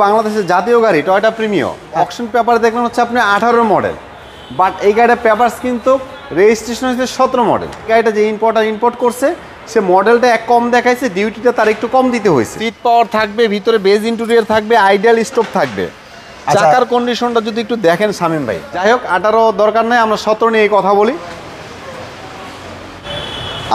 বাংলাদেশের জাতীয় গাড়ি টয়োটা প্রিমিও অকশন পেপার দেখবেন হচ্ছে আপনি 18 মডেল, বাট এই গাড়িটার পেপারস কিন্তু রেজিস্ট্রেশন হচ্ছে 17 মডেল। গাড়িটা যে ইম্পোর্ট করছে সে মডেলটা এক কম দেখাইছে, ডিউটিটা তার একটু কম দিতে হয়েছে। সিট পাওয়ার থাকবে, ভিতরে বেজ ইন্টেরিয়র থাকবে, আইডিয়াল স্টোভ থাকবে। চাকার কন্ডিশনটা যদি একটু দেখেন শামীম ভাই, যাই হোক 18 দরকার নাই, আমরা 17 নিয়ে কথা বলি।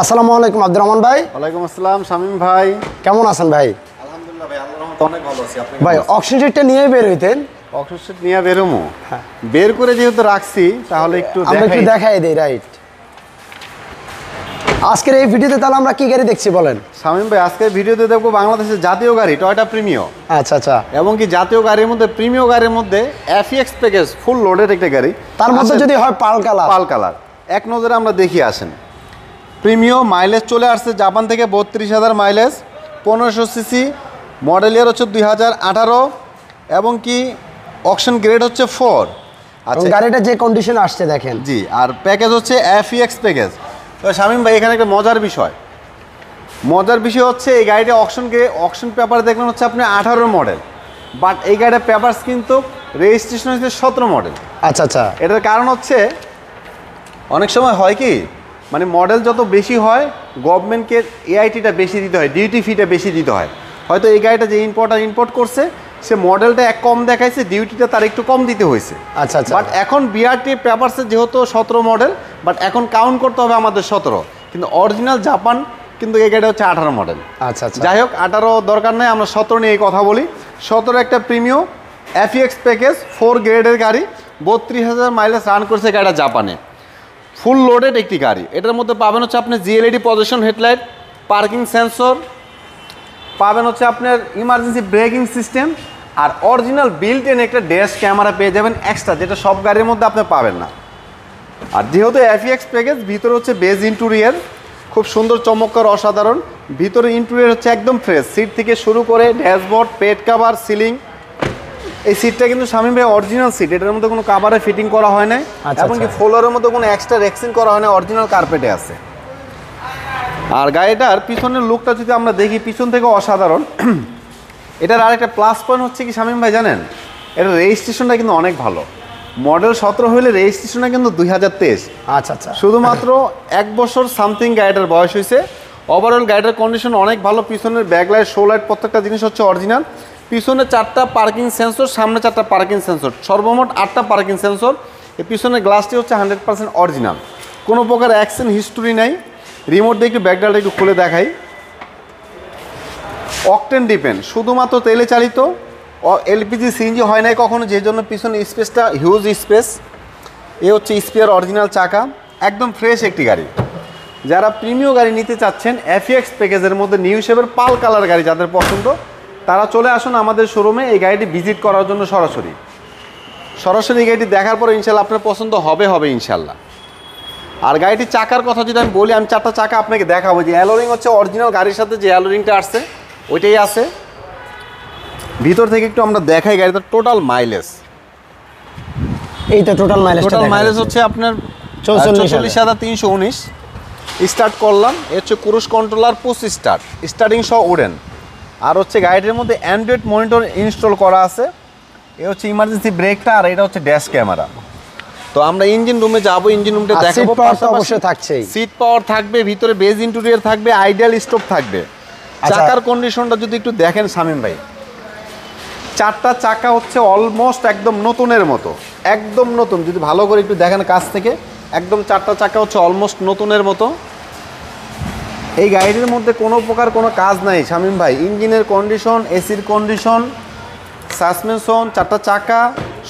আসসালামু আলাইকুম আব্দুর রহমান ভাই। ওয়ালাইকুম আসসালাম শামীম ভাই, কেমন আছেন ভাই? আলহামদুলিল্লাহ ভাই, আল্লাহর রহমতে অনেক ভালো আছি। আপনি ভাই অকশন সিটটা নিয়ে বের হইতেন? অকশন সিট নিয়ে বেরোমো, বের করে যেহেতু রাখছি তাহলে একটু দেখাই দেই। রাইট, আজকের এই ভিডিওতে তাহলে আমরা কি গাড়ি দেখছি বলেন শামীম ভাই? আজকের ভিডিওতে দেখবো বাংলাদেশের জাতীয় গাড়ি টয়োটা প্রিমিও। আচ্ছা আচ্ছা, এবং কি জাতীয় গাড়ির মধ্যে প্রিমিও গাড়ির মধ্যে এফএক্স প্যাকেজ ফুল লোডেড একটা গাড়ি, তার মধ্যে যদি হয় পাল কালার এক নজরে আমরা দেখি আসেন। প্রিমিও মাইলেজ চলে আসছে জাপান থেকে 32,000 মাইলেজ, 1500 সিসি, মডেল ইয়ার হচ্ছে 2018 এবং কি অকশন গ্রেড হচ্ছে 4। আচ্ছা, গাড়িটা যে কন্ডিশন আসছে দেখেন। জি, আর প্যাকেজ হচ্ছে এফএক্স প্যাকেজ। তো শামীম ভাই এখানে একটা মজার বিষয় হচ্ছে এই গাড়িটা অকশন পেপার দেখবেন হচ্ছে আপনি 18 মডেল, বাট এই গাড়িটার পেপারস কিন্তু রেজিস্ট্রেশন হচ্ছে 17 মডেল। আচ্ছা আচ্ছা, এটার কারণ হচ্ছে অনেক সময় হয় কি, মানে মডেল যত বেশি হয় গভর্নমেন্টকে এআইটিটা বেশি দিতে হয়, ডিউটি ফিটা বেশি দিতে হয়। হয়তো এই গাড়িটা যে ইম্পোর্ট করছে সে মডেলটা এক কম দেখাইছে, ডিউটিটা তার একটু কম দিতে হয়েছে। আচ্ছা আচ্ছা, বাট এখন বিআরটি পেপারসে যেহেতু 17 মডেল, বাট এখন কাউন্ট করতে হবে আমাদের 17, কিন্তু অরিজিনাল জাপান কিন্তু এই গাড়িটা হচ্ছে 18 মডেল। আচ্ছা আচ্ছা, যাই হোক 18 দরকার নেই, আমরা 17 নিয়ে কথা বলি। 17 একটা প্রিমিও এফএক্স প্যাকেজ 4 গ্রেডের গাড়ি, 32,000 মাইলেজ রান করছে গাড়িটা জাপানে, ফুল লোডেড একটি গাড়ি। এটার মধ্যে পাবেন হচ্ছে আপনি জিএলইডি পজিশন হেডলাইট, পার্কিং সেন্সর পাবেন, হচ্ছে আপনার ইমার্জেন্সি ব্রেকিং সিস্টেম, আর অরিজিনাল বিল্ট ইন একটা ড্যাশ ক্যামেরা পেয়ে যাবেন এক্সট্রা, যেটা সব গাড়ির মধ্যে আপনি পাবেন না। আর যেহেতু এফএক্স প্যাকেজ, ভিতরে হচ্ছে বেজ ইন্টেরিয়র খুব সুন্দর চমৎকার অসাধারণ। ভিতরে ইন্টেরিয়র হচ্ছে একদম ফ্রেশ, সিট থেকে শুরু করে ড্যাশবোর্ড, পেট কাভার, সিলিং। এই সিটটা কিন্তু শামীম ভাই অরিজিনাল সিট, এটার মধ্যে কোনো কাভারে ফিটিং করা হয় না, এবং কি ফ্লোরের মধ্যে কোনো এক্সট্রা রেক্সিং করা হয় না, অরিজিনাল কার্পেটে আছে। আর গাড়িটার পিছনের লুকটা যদি আমরা দেখি, পিছন থেকে অসাধারণ। এটার আরেকটা প্লাস পয়েন্ট হচ্ছে কি শামীম ভাই জানেন, এটার রেজিস্ট্রেশনটা কিন্তু অনেক ভালো। মডেল 17 হইলে রেজিস্ট্রেশনটা কিন্তু 2023। আচ্ছা আচ্ছা, শুধুমাত্র 1 বছর সামথিং গাড়িটার বয়স হয়েছে। ওভারঅল গাড়িটার কন্ডিশন অনেক ভালো। পিছনের ব্যাকলাইট, শো লাইট প্রত্যেকটা জিনিস হচ্ছে অরিজিনাল। পিছনে 4টা পার্কিং সেন্সর, সামনে 4টা পার্কিং সেন্সর, সর্বমোট 8টা পার্কিং সেন্সর। এই পিছনের গ্লাসটি হচ্ছে 100% অরিজিনাল, কোনো প্রকার অ্যাক্সিডেন্ট হিস্টোরি নাই। রিমোট দিয়ে একটু ব্যাকডালটা একটু খুলে দেখাই। অকটেন ডিপেন্ড, শুধুমাত্র তেলে চালিত, এলপিজি সিএনজি হয় নাই কখনো, যে জন্য পিছনে স্পেসটা হিউজ স্পেস। এ হচ্ছে স্পেয়ার অরিজিনাল চাকা, একদম ফ্রেশ একটি গাড়ি। যারা প্রিমিয় গাড়ি নিতে চাচ্ছেন এফএক্স প্যাকেজের মধ্যে নিউ শেপের পাল কালার গাড়ি যাদের পছন্দ, তারা চলে আসুন আমাদের শোরুমে এই গাড়িটি ভিজিট করার জন্য। সরাসরি এই গাড়িটি দেখার পরে ইনশাল্লাহ আপনার পছন্দ হবে ইনশাল্লাহ। আর গাড়িটির চাকার কথা যদি আমি বলি, আমি 4টা চাকা আপনাকে দেখাবো। যে অ্যালোরিং হচ্ছে অরিজিনাল গাড়ির সাথে যে অ্যালোরিংটা আসছে ওইটাই আছে। ভিতর থেকে একটু আমরা দেখাই গাড়িটার টোটাল মাইলেজ। এইটা টোটাল মাইলেজ হচ্ছে আপনার 44,319। স্টার্ট করলাম, এ হচ্ছে ক্রুজ কন্ট্রোলার, পুশ স্টার্টিং সহ উডেন। আর হচ্ছে গাড়িটির মধ্যে অ্যান্ড্রয়েড মনিটর ইনস্টল করা আছে। এ হচ্ছে ইমার্জেন্সি ব্রেকটা, আর এটা হচ্ছে ড্যাশ ক্যামেরা। তো আমরা ইঞ্জিন রুমে যাবো, ইঞ্জিন রুমটা দেখাবো। অবশ্যই থাকছে, সিট পাওয়ার থাকবে, ভিতরে বেজ ইন্টেরিয়র থাকবে, আইডিয়াল স্টোভ থাকবে। চাকার কন্ডিশনটা যদি একটু দেখেন শামীম ভাই, 4টা চাকা হচ্ছে অলমোস্ট একদম নতুনের মতো, একদম নতুন। যদি ভালো করে একটু দেখেন কাছ থেকে, একদম 4টা চাকা হচ্ছে অলমোস্ট নতুনের মতো। এই গাড়িটির মধ্যে কোনো প্রকার কোনো কাজ নাই শামীম ভাই। ইঞ্জিনের কন্ডিশন, এসির কন্ডিশন, সাসপেনশন, 4টা চাকা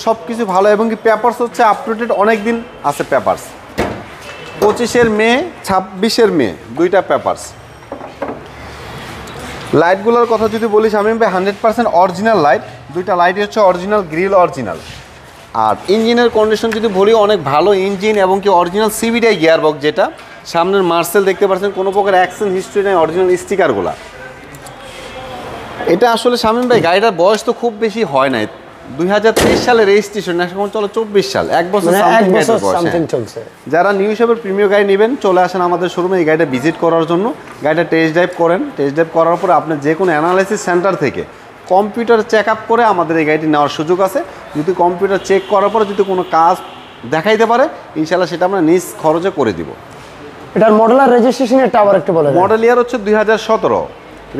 সব কিছু ভালো। এবং কি পেপারস হচ্ছে আপ টু ডেট, অনেক দিন আছে পেপারস। 25 মে 26 মে 2টা পেপারস। লাইটগুলোর কথা যদি বলি শামীম ভাই, 100% অরিজিনাল লাইট। 2টা লাইটই হচ্ছে অরিজিনাল, গ্রিল অরিজিনাল। আর ইঞ্জিনের কন্ডিশন যদি বলি, অনেক ভালো ইঞ্জিন, এবং কি অরিজিনাল সিভিডি গিয়ারবক্স, যেটা সামনের মার্সেল দেখতে পাচ্ছেন, কোনো প্রকার অ্যাক্সিডেন্ট হিস্ট্রি নেই, অরিজিনাল স্টিকারগুলা। এটা আসলে শামীম ভাই গাড়িটার বয়স তো খুব বেশি হয় নাই, 2023 সালে রেজিস্ট্রেশন, এখন চলো 24 সাল, 1 বছর সামথিং চলছে। যারা নিউ শেপের প্রিমিয় গাড়ি নেবেন চলে আসেন আমাদের শোরুমে এই গাড়িটা ভিজিট করার জন্য। গাড়িটা টেস্ট ড্রাইভ করেন, টেস্ট ড্রাইভ করার পর আপনি যে কোনো অ্যানালাইসিস সেন্টার থেকে কম্পিউটার চেক আপ করে আমাদের এই গাড়িটি নেওয়ার সুযোগ আছে। যদি কম্পিউটার চেক করার পরে যদি কোনো কাজ দেখাইতে পারে, ইনশাল্লাহ সেটা আমরা নিজ খরচে করে দিব। এটার মডেল আর রেজিস্ট্রেশনের টাওয়ার একটু বলে দেন। মডেল ইয়ার হচ্ছে 2017,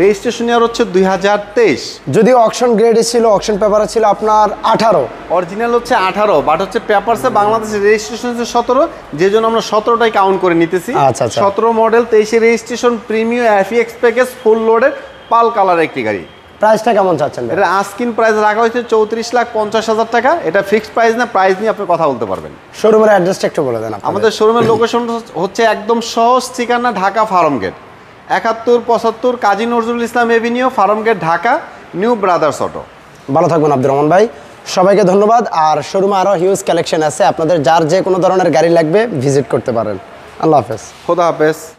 রেজিস্ট্রেশন ইয়ার হচ্ছে 2023। যদি অকশন গ্রেডে ছিল, অকশন পেপারে ছিল আপনার 18, অরিজিনাল হচ্ছে 18, বাট হচ্ছে পেপারসে বাংলাদেশের রেজিস্ট্রেশন হচ্ছে 17, যে জন্য আমরা 17টাই কাউন্ট করে নিতেছি। আচ্ছা, আচ্ছা। 17 model, 23 registration, premium FX package, full loaded, pearl colour একটি গাড়ি। প্রাইসটা কেমন চাচ্ছেন? এটা আস্কিন প্রাইস রাখা হয়েছে 34,50,000 টাকা। এটা ফিক্সড প্রাইস না, প্রাইস নিয়ে আপনি কথা বলতে পারবেন। শোরুমের অ্যাড্রেসটা একটু বলে দেন। আমাদের শোরুমের লোকেশন হচ্ছে একদম সহজ ঠিকানা, Dhaka Farmgate 7175 Kazi Nazrul Islam Avenue, Farmgate, Dhaka, New Brothers Auto. ভালো থাকবেন আব্দুর রহমান ভাই, সবাইকে ধন্যবাদ। আর শোরুমে আরও হিউজ কালেকশন আছে, আপনাদের যার যে কোনো ধরনের গাড়ি লাগবে ভিজিট করতে পারেন। আল্লাহ হাফেজ। খোদা হাফেজ।